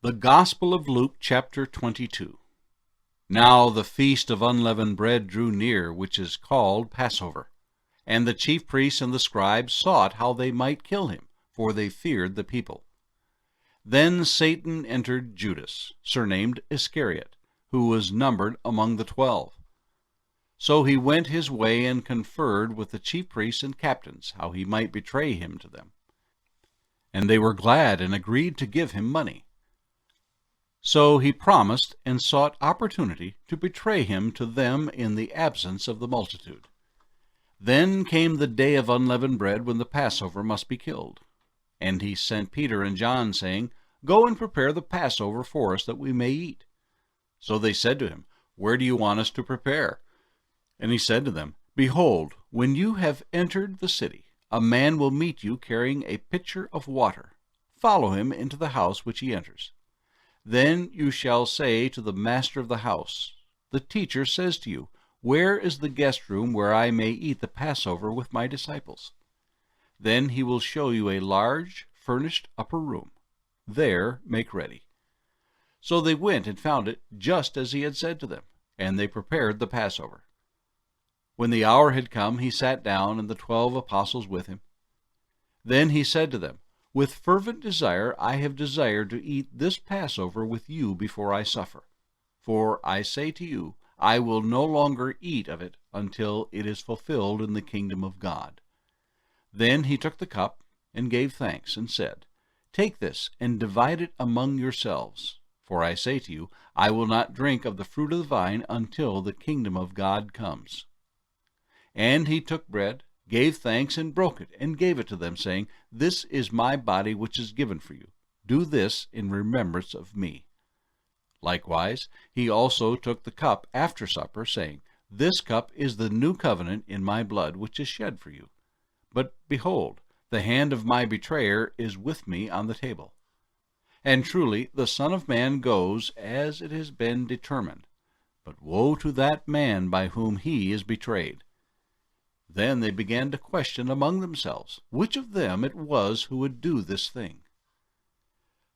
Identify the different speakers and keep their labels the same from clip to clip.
Speaker 1: The Gospel of Luke, chapter 22. Now the feast of unleavened bread drew near, which is called Passover. And the chief priests and the scribes sought how they might kill him, for they feared the people. Then Satan entered Judas, surnamed Iscariot, who was numbered among the 12. So he went his way and conferred with the chief priests and captains, how he might betray him to them. And they were glad and agreed to give him money. So he promised and sought opportunity to betray him to them in the absence of the multitude. Then came the day of unleavened bread, when the Passover must be killed. And he sent Peter and John, saying, Go and prepare the Passover for us, that we may eat. So they said to him, Where do you want us to prepare? And he said to them, Behold, when you have entered the city, a man will meet you carrying a pitcher of water. Follow him into the house which he enters. Then you shall say to the master of the house, The teacher says to you, Where is the guest room where I may eat the Passover with my disciples? Then he will show you a large, furnished upper room. There make ready. So they went and found it just as he had said to them, and they prepared the Passover. When the hour had come, he sat down, and the 12 apostles with him. Then he said to them, With fervent desire I have desired to eat this Passover with you before I suffer. For I say to you, I will no longer eat of it until it is fulfilled in the kingdom of God. Then he took the cup and gave thanks, and said, Take this and divide it among yourselves. For I say to you, I will not drink of the fruit of the vine until the kingdom of God comes. And he took bread, gave thanks, and broke it, and gave it to them, saying, This is my body which is given for you. Do this in remembrance of me. Likewise, he also took the cup after supper, saying, This cup is the new covenant in my blood, which is shed for you. But behold, the hand of my betrayer is with me on the table. And truly the Son of Man goes as it has been determined. But woe to that man by whom he is betrayed. Then they began to question among themselves which of them it was who would do this thing.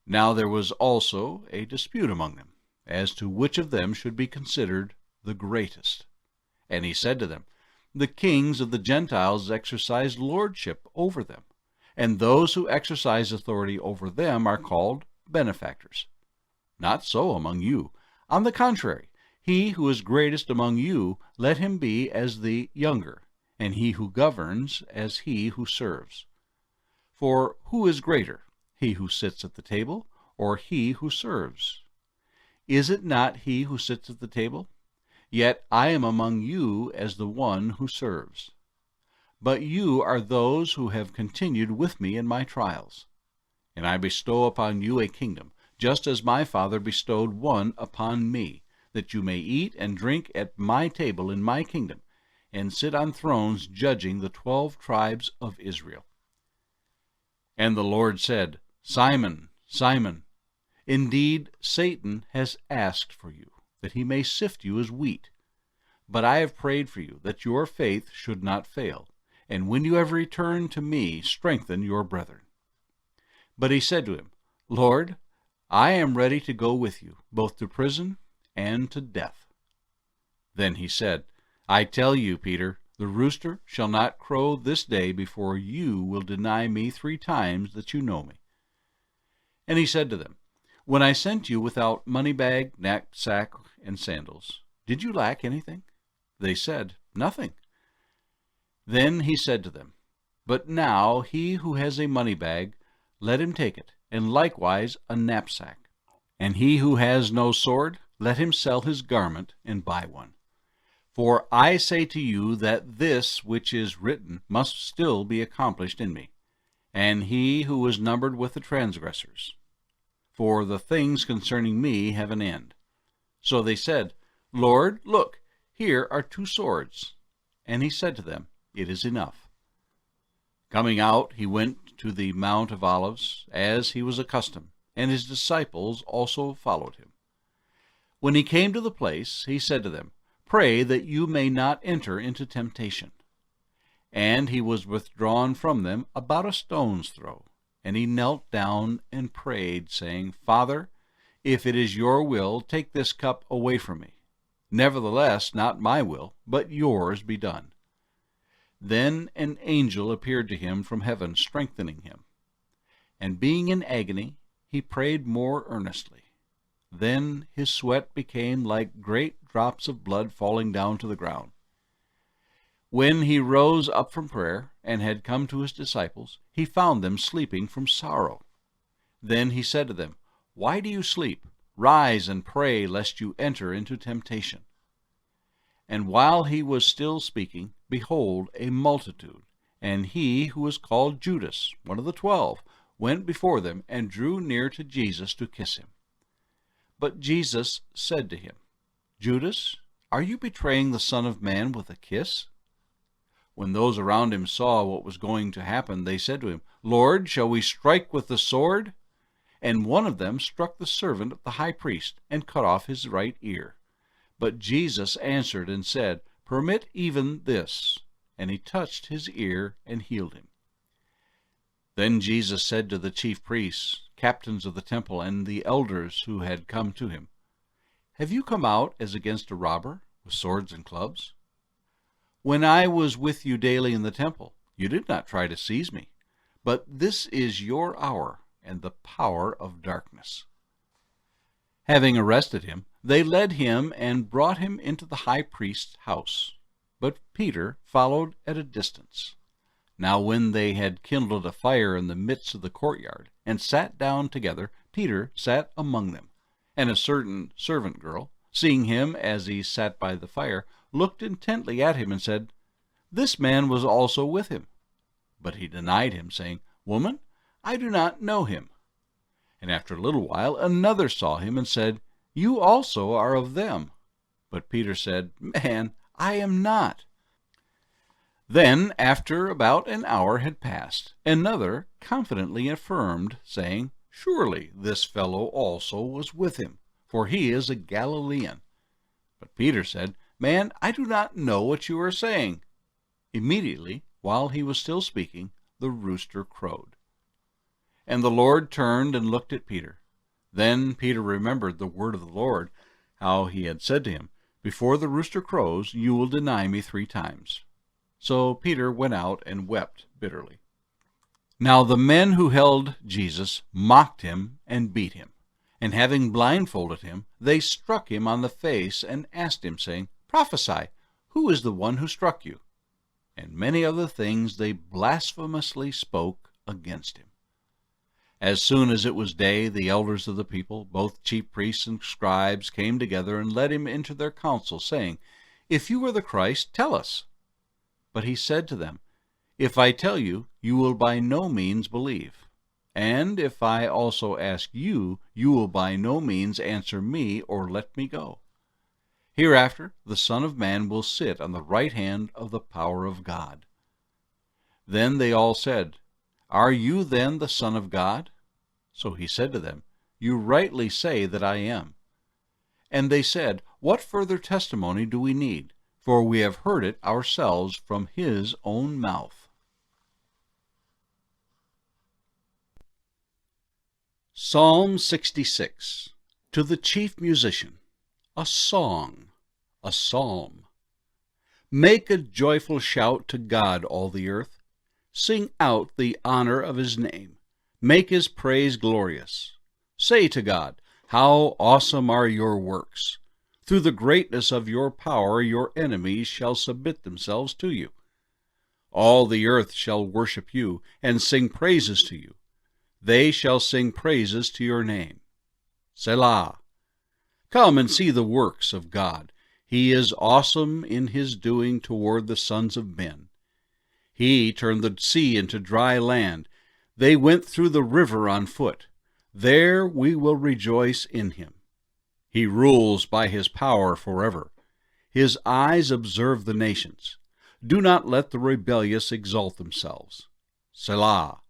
Speaker 1: Now there was also a dispute among them, as to which of them should be considered the greatest. And he said to them, The kings of the Gentiles exercise lordship over them, and those who exercise authority over them are called benefactors. Not so among you. On the contrary, he who is greatest among you, let him be as the younger, and he who governs as he who serves. For who is greater, he who sits at the table, or he who serves? Is it not he who sits at the table? Yet I am among you as the one who serves. But you are those who have continued with me in my trials. And I bestow upon you a kingdom, just as my Father bestowed one upon me, that you may eat and drink at my table in my kingdom, and sit on thrones judging the 12 tribes of Israel. And the Lord said, Simon, Simon, indeed Satan has asked for you, that he may sift you as wheat. But I have prayed for you, that your faith should not fail, and when you have returned to me, strengthen your brethren. But he said to him, Lord, I am ready to go with you, both to prison and to death. Then he said, I tell you, Peter, the rooster shall not crow this day before you will deny me 3 times that you know me. And he said to them, When I sent you without money bag, knapsack, and sandals, did you lack anything? They said, Nothing. Then he said to them, But now he who has a money bag, let him take it, and likewise a knapsack. And he who has no sword, let him sell his garment and buy one. For I say to you that this which is written must still be accomplished in me. And he who was numbered with the transgressors. For the things concerning me have an end. So they said, Lord, look, here are 2 swords. And he said to them, It is enough. Coming out, he went to the Mount of Olives, as he was accustomed, and his disciples also followed him. When he came to the place, he said to them, Pray that you may not enter into temptation. And he was withdrawn from them about a stone's throw. And he knelt down and prayed, saying, Father, If it is your will, take this cup away from me. Nevertheless, not my will, but yours be done." Then an angel appeared to him from heaven, strengthening him. And being in agony, he prayed more earnestly. Then his sweat became like great drops of blood falling down to the ground. When he rose up from prayer and had come to his disciples, he found them sleeping from sorrow. Then he said to them, "Why do you sleep? Rise and pray, lest you enter into temptation." And while he was still speaking, behold, a multitude, and he who was called Judas, one of the 12, went before them and drew near to Jesus to kiss him. But Jesus said to him, "Judas, are you betraying the Son of Man with a kiss?" When those around him saw what was going to happen, they said to him, "Lord, shall we strike with the sword?" And one of them struck the servant of the high priest and cut off his right ear. But Jesus answered and said, "Permit even this." And he touched his ear and healed him. Then Jesus said to the chief priests, captains of the temple, and the elders who had come to him, "Have you come out as against a robber, with swords and clubs? When I was with you daily in the temple, you did not try to seize me. But this is your hour and the power of darkness." Having arrested him, they led him and brought him into the high priest's house. But Peter followed at a distance. Now when they had kindled a fire in the midst of the courtyard, and sat down together, Peter sat among them. And a certain servant girl, seeing him as he sat by the fire, looked intently at him and said, "This man was also with him." But he denied him, saying, "Woman, I do not know him." And after a little while another saw him and said, "You also are of them." But Peter said, "Man, I am not." Then, after about an hour had passed, another confidently affirmed, saying, "Surely this fellow also was with him, for he is a Galilean." But Peter said, "Man, I do not know what you are saying." Immediately, while he was still speaking, the rooster crowed. And the Lord turned and looked at Peter. Then Peter remembered the word of the Lord, how he had said to him, "Before the rooster crows, you will deny me 3 times." So Peter went out and wept bitterly. Now the men who held Jesus mocked him and beat him. And having blindfolded him, they struck him on the face and asked him, saying, "Prophesy, who is the one who struck you?" And many other things they blasphemously spoke against him. As soon as it was day, the elders of the people, both chief priests and scribes, came together and led him into their council, saying, "If you are the Christ, tell us." But he said to them, "If I tell you, you will by no means believe. And if I also ask you, you will by no means answer me or let me go. Hereafter the Son of Man will sit on the right hand of the power of God." Then they all said, "Are you then the Son of God?" So he said to them, "You rightly say that I am." And they said, "What further testimony do we need? For we have heard it ourselves from his own mouth." Psalm 66. To the chief musician, a song, a psalm. Make a joyful shout to God, all the earth. Sing out the honor of his name. Make his praise glorious. Say to God, "How awesome are your works! Through the greatness of your power your enemies shall submit themselves to you. All the earth shall worship you and sing praises to you. They shall sing praises to your name. Selah. Come and see the works of God. He is awesome in his doing toward the sons of men. He turned the sea into dry land. They went through the river on foot. There we will rejoice in him. He rules by his power forever. His eyes observe the nations. Do not let the rebellious exalt themselves. Selah.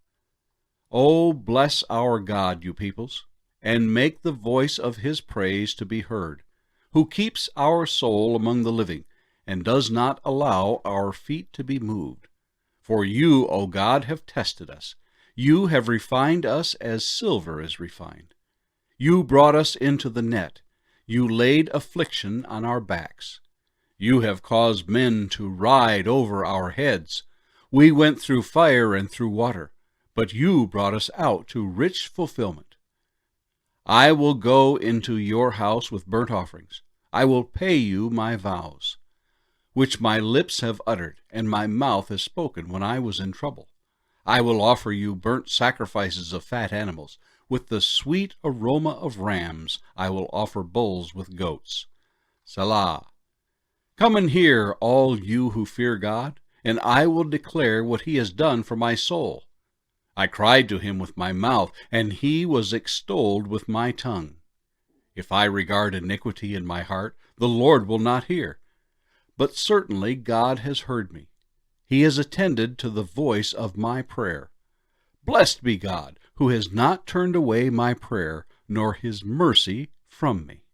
Speaker 1: Oh, bless our God, you peoples, and make the voice of his praise to be heard, who keeps our soul among the living, and does not allow our feet to be moved. For you, O God, have tested us. You have refined us as silver is refined. You brought us into the net. You laid affliction on our backs. You have caused men to ride over our heads. We went through fire and through water, but you brought us out to rich fulfillment. I will go into your house with burnt offerings. I will pay you my vows, which my lips have uttered, and my mouth has spoken when I was in trouble. I will offer you burnt sacrifices of fat animals. With the sweet aroma of rams I will offer bulls with goats. Selah. Come and hear, all you who fear God, and I will declare what he has done for my soul. I cried to him with my mouth, and he was extolled with my tongue. If I regard iniquity in my heart, the Lord will not hear. But certainly God has heard me. He has attended to the voice of my prayer. Blessed be God, who has not turned away my prayer, nor his mercy from me.